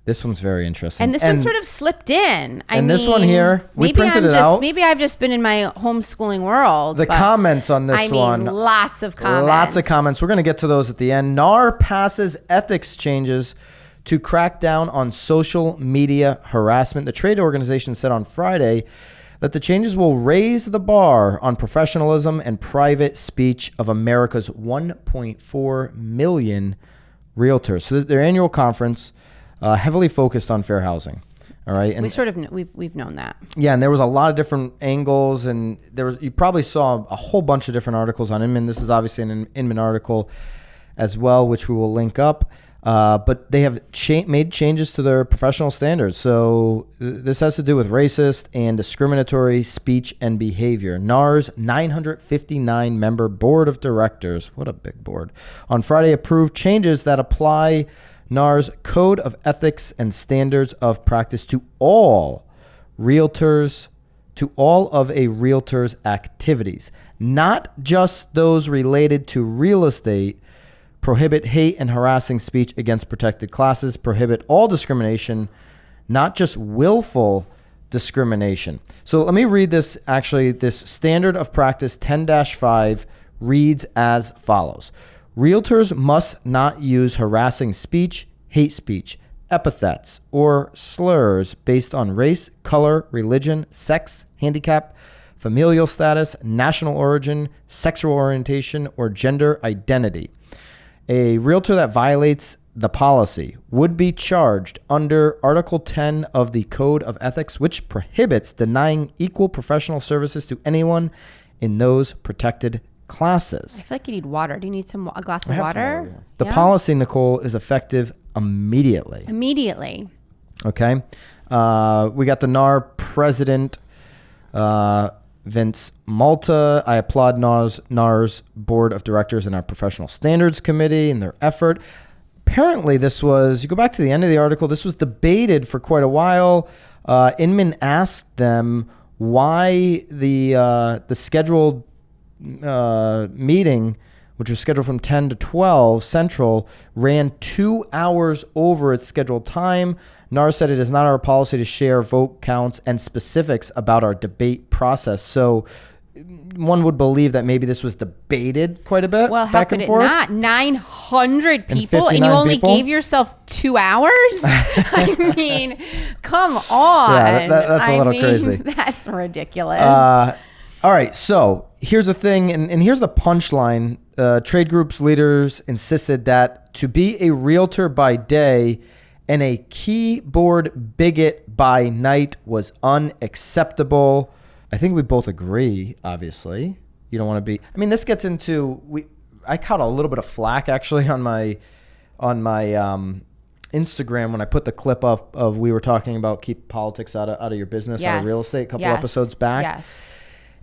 This one's very interesting. And this one sort of slipped in. I mean, this one here, we printed it out. Maybe I've just been in my homeschooling world. The comments on this one. Lots of comments. Lots of comments. We're going to get to those at the end. NAR passes ethics changes to crack down on social media harassment. The trade organization said on Friday that the changes will raise the bar on professionalism and private speech of America's 1.4 million realtors. So their annual conference heavily focused on fair housing. All right, and we've known that. Yeah, and there was a lot of different angles, and you probably saw a whole bunch of different articles on Inman. This is obviously an Inman article as well, which we will link up. But they have made changes to their professional standards. So this has to do with racist and discriminatory speech and behavior. NAR's 959-member board of directors, what a big board, on Friday approved changes that apply NAR's Code of Ethics and Standards of Practice to all realtors, to all of a realtor's activities, not just those related to real estate. Prohibit hate and harassing speech against protected classes, prohibit all discrimination, not just willful discrimination. So let me read this. Actually, this standard of practice 10-5 reads as follows. Realtors must not use harassing speech, hate speech, epithets, or slurs based on race, color, religion, sex, handicap, familial status, national origin, sexual orientation, or gender identity. A realtor that violates the policy would be charged under Article 10 of the Code of Ethics, which prohibits denying equal professional services to anyone in those protected classes. I feel like you need water. Do you need a glass of water? The policy, Nicole, is effective immediately. Okay. We got the NAR president, Vince Malta. I applaud NAR's board of directors and our professional standards committee and their effort. Apparently this was, you go back to the end of the article, this was debated for quite a while. Inman asked them why the scheduled meeting, which was scheduled from 10 to 12 Central, ran 2 hours over its scheduled time. NAR said it is not our policy to share vote counts and specifics about our debate process. So one would believe that maybe this was debated quite a bit. Well, how could it not? 900 people and you only gave yourself 2 hours? I mean, come on. Yeah, that's a little crazy. That's ridiculous. All right, so here's the thing, and here's the punchline. Trade groups leaders insisted that to be a realtor by day and a keyboard bigot by night was unacceptable. I think we both agree, obviously. You don't want to be... I mean, this gets into... I caught a little bit of flack, actually, on my Instagram when I put the clip up of we were talking about keep politics out of your business, out of real estate, a couple episodes back. Yes.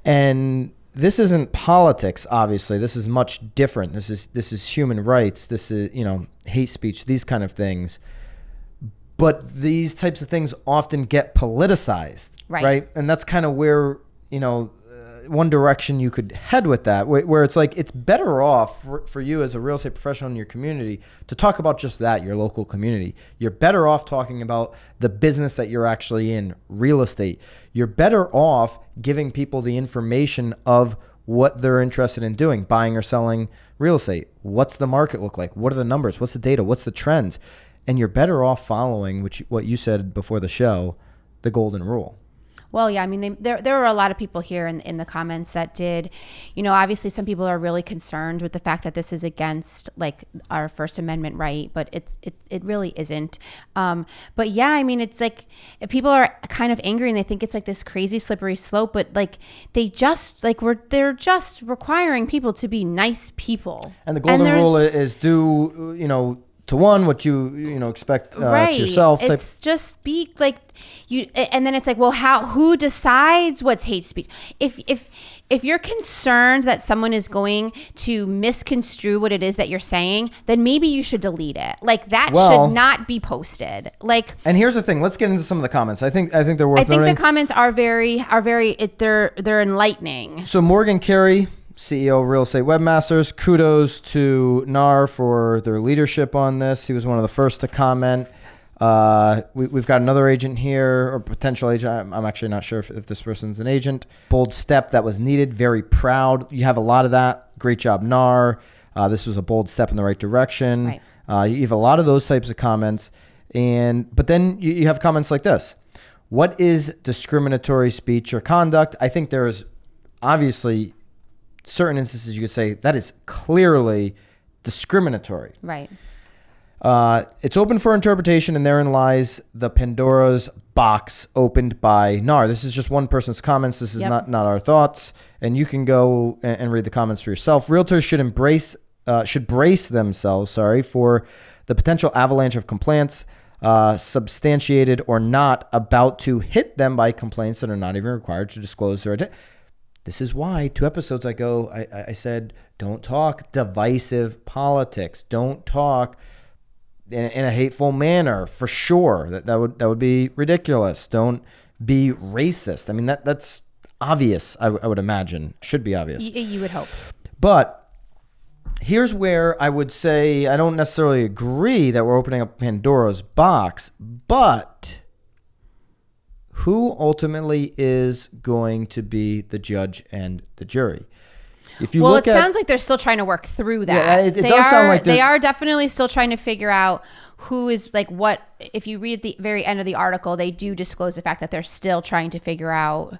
And this isn't politics, obviously. This is much different. This is human rights. This is, hate speech, these kind of things. But these types of things often get politicized, right? And that's kind of where, one direction you could head with that, where it's like it's better off for you as a real estate professional in your community to talk about just that, your local community. You're better off talking about the business that you're actually in, real estate. You're better off giving people the information of what they're interested in doing, buying or selling real estate. What's the market look like? What are the numbers? What's the data? What's the trends? And you're better off following, what you said before the show, the golden rule. Well, yeah, I mean, there were a lot of people here in the comments that did, obviously some people are really concerned with the fact that this is against like our First Amendment right, but it really isn't. But yeah, I mean, it's like people are kind of angry and they think it's like this crazy slippery slope, but like they're just requiring people to be nice people. And the golden rule is do, to one what you expect to yourself. It's just be like you, and then it's like, well, who decides what's hate speech? If you're concerned that someone is going to misconstrue what it is that you're saying, then maybe you should delete it. Like that should not be posted. Like, and here's the thing. Let's get into some of the comments. I think they're worth noting. The comments are they're enlightening. So Morgan Carey, CEO of Real Estate Webmasters, kudos to NAR for their leadership on this. He was one of the first to comment. We've got another agent here, or potential agent. I'm actually not sure if this person's an agent. Bold step that was needed. Very proud. You have a lot of that. Great job, NAR. This was a bold step in the right direction. Right. You have a lot of those types of comments. But then you have comments like this. What is discriminatory speech or conduct? I think there's obviously certain instances you could say that is clearly discriminatory. Right. It's open for interpretation, and therein lies the Pandora's box opened by NAR. This is just one person's comments. This is not our thoughts, and you can go and read the comments for yourself. Realtors should brace themselves, for the potential avalanche of complaints, substantiated or not, about to hit them by complaints that are not even required to disclose their identity. This is why 2 episodes ago I said, don't talk divisive politics. Don't talk in a hateful manner, for sure. That would be ridiculous. Don't be racist. I mean, that's obvious, I would imagine. Should be obvious. You would hope. But here's where I would say I don't necessarily agree that we're opening up Pandora's box, but who ultimately is going to be the judge and the jury? If you look sounds like they're still trying to work through that. Yeah, it does sound like they are definitely still trying to figure out who is like what. If you read the very end of the article, they do disclose the fact that they're still trying to figure out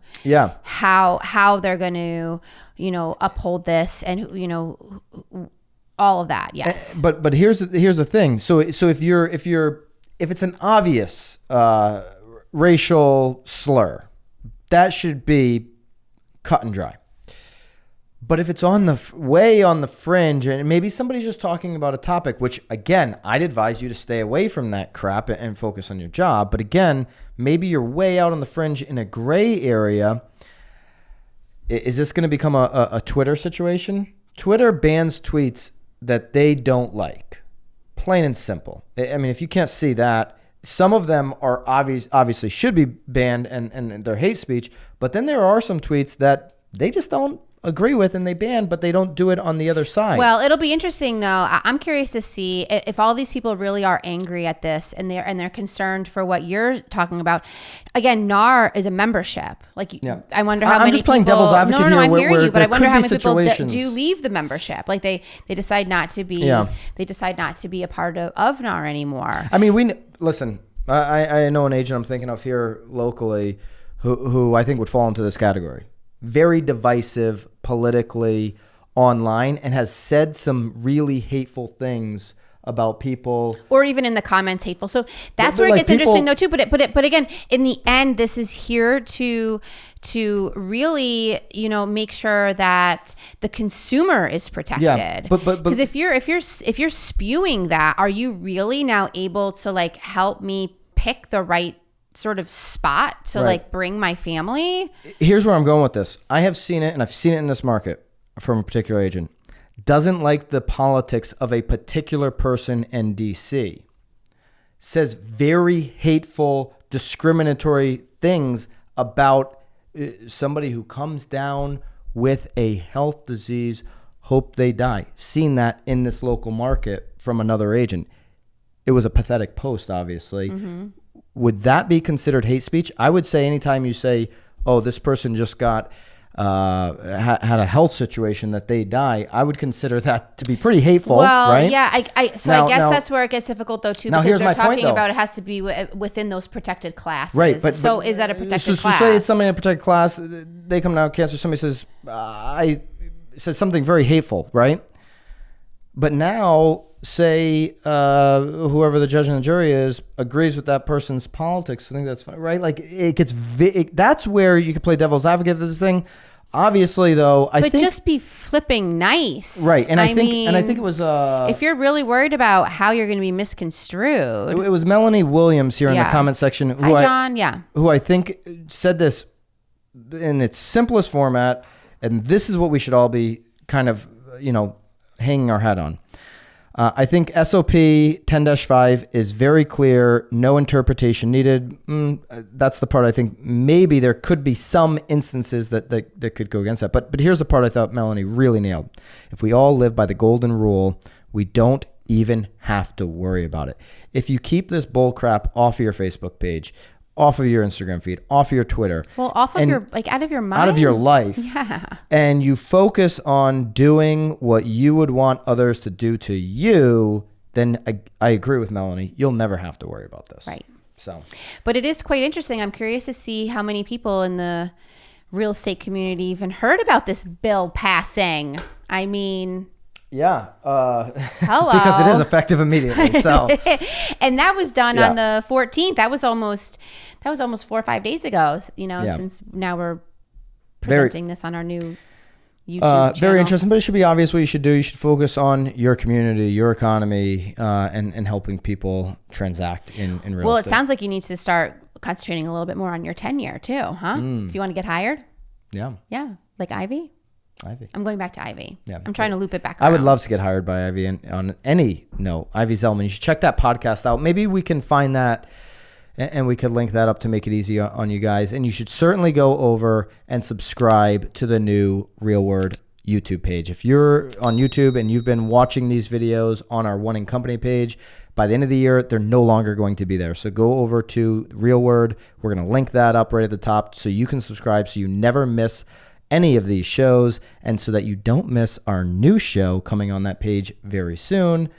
how they're going to, uphold this and, all of that. Yes. But here's the thing. So if it's an obvious racial slur, that should be cut and dry. But if it's on the way on the fringe, and maybe somebody's just talking about a topic, which again, I'd advise you to stay away from that crap and focus on your job. But again, maybe you're way out on the fringe in a gray area. Is this going to become a Twitter situation? Twitter bans tweets that they don't like, plain and simple. I mean, if you can't see that, some of them are obviously should be banned and they're hate speech, but then there are some tweets that they just don't agree with and they ban, but they don't do it on the other side. Well, it'll be interesting though. I'm curious to see if all these people really are angry at this and they're concerned for what you're talking about. Again, NAR is a membership. I wonder how many people. I'm just playing devil's advocate here. I'm hearing you, but I wonder how many people situations. do leave the membership. Like they decide not to be. They decide not to be a part of NAR anymore. I mean, listen. I know an agent I'm thinking of here locally who I think would fall into this category. Very divisive politically online and has said some really hateful things about people, or even in the comments hateful. So that's where it gets interesting though too. But again, in the end, this is here to really make sure that the consumer is protected. Yeah, but because if you're spewing that, are you really now able to help me pick the right sort of spot to bring my family? Here's where I'm going with this. I have seen it, and I've seen it in this market from a particular agent. Doesn't like the politics of a particular person in DC. Says very hateful, discriminatory things about somebody who comes down with a health disease, hope they die. Seen that in this local market from another agent. It was a pathetic post, obviously. Mm-hmm. Would that be considered hate speech? I would say anytime you say, oh, this person just got had a health situation that they die, I would consider that to be pretty hateful, right? Yeah. I guess that's where it gets difficult though too, because they're talking about it has to be within those protected classes. Right. But is that a protected class? So say it's somebody in a protected class, they come down cancer, somebody says, says something very hateful, right? But now say whoever the judge and the jury is agrees with that person's politics. I think that's fine, right? Like it gets that's where you can play devil's advocate for this thing. Obviously, though, I think just be flipping nice, right? And I think it was if you're really worried about how you're going to be misconstrued. It was Melanie Williams here in the comment section, who I think said this in its simplest format, and this is what we should all be kind of hanging our hat on. I think SOP 10-5 is very clear, no interpretation needed. That's the part I think maybe there could be some instances that could go against that. But here's the part I thought Melanie really nailed. If we all live by the golden rule, we don't even have to worry about it. If you keep this bull crap off of your Facebook page, off of your Instagram feed, off of your Twitter. Well, off of your, like out of your mind. Out of your life. Yeah. And you focus on doing what you would want others to do to you, then I agree with Melanie. You'll never have to worry about this. Right. So, but it is quite interesting. I'm curious to see how many people in the real estate community even heard about this bill passing. I mean, yeah. Hello. Because it is effective immediately. So, and that was done on the 14th. That was almost 4 or 5 days ago. You know, since now we're presenting this on our new YouTube channel. Very interesting, but it should be obvious what you should do. You should focus on your community, your economy, and helping people transact in real estate. Well, it sounds like you need to start concentrating a little bit more on your tenure too, huh? If you want to get hired. Yeah. Yeah. Like Ivy. I'm going back to Ivy. Yeah. I'm trying to loop it back around. I would love to get hired by Ivy, and on any note, Ivy Zellman. You should check that podcast out. Maybe we can find that and we could link that up to make it easy on you guys. And you should certainly go over and subscribe to the new Real Word YouTube page. If you're on YouTube and you've been watching these videos on our One in Company page, by the end of the year, they're no longer going to be there. So go over to Real Word. We're going to link that up right at the top so you can subscribe so you never miss any of these shows, and so that you don't miss our new show coming on that page very soon,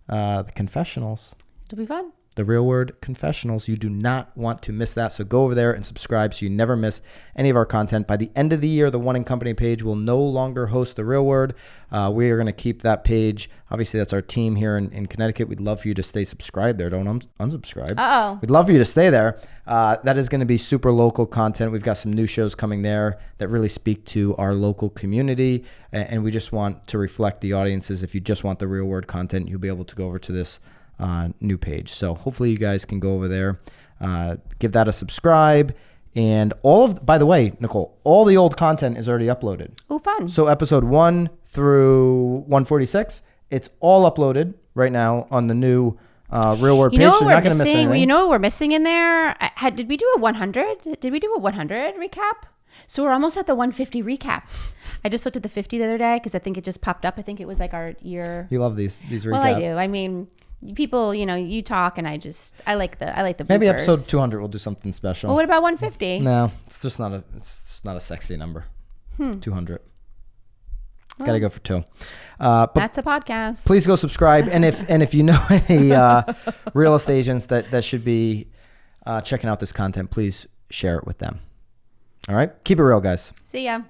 the Confessionals. It'll be fun. The Real Word Confessionals. You do not want to miss that. So go over there and subscribe so you never miss any of our content. By the end of the year, the One in Company page will no longer host the Real Word. We are going to keep that page. Obviously, that's our team here in Connecticut. We'd love for you to stay subscribed there. Don't unsubscribe. Uh-oh. We'd love for you to stay there. That is going to be super local content. We've got some new shows coming there that really speak to our local community. And we just want to reflect the audiences. If you just want the Real Word content, you'll be able to go over to this new page. So hopefully you guys can go over there, give that a subscribe, and by the way, Nicole, all the old content is already uploaded. Oh, fun. So episode 1 through 146, it's all uploaded right now on the new Real Word page. You know so what you're not going to miss anything. You know what we're missing in there? Did we do a 100? Did we do a 100 recap? So we're almost at the 150 recap. I just looked at the 50 the other day because I think it just popped up. I think it was like our year. You love these recaps. Well, I do. I mean, people, you talk, and I like the bloopers. Maybe episode 200 we'll do something special. Well, what about 150? No, it's just not a sexy number. 200. Well, got to go for 2. But that's a podcast. Please go subscribe, and if you know any real estate agents that should be checking out this content, please share it with them. All right, keep it real, guys. See ya.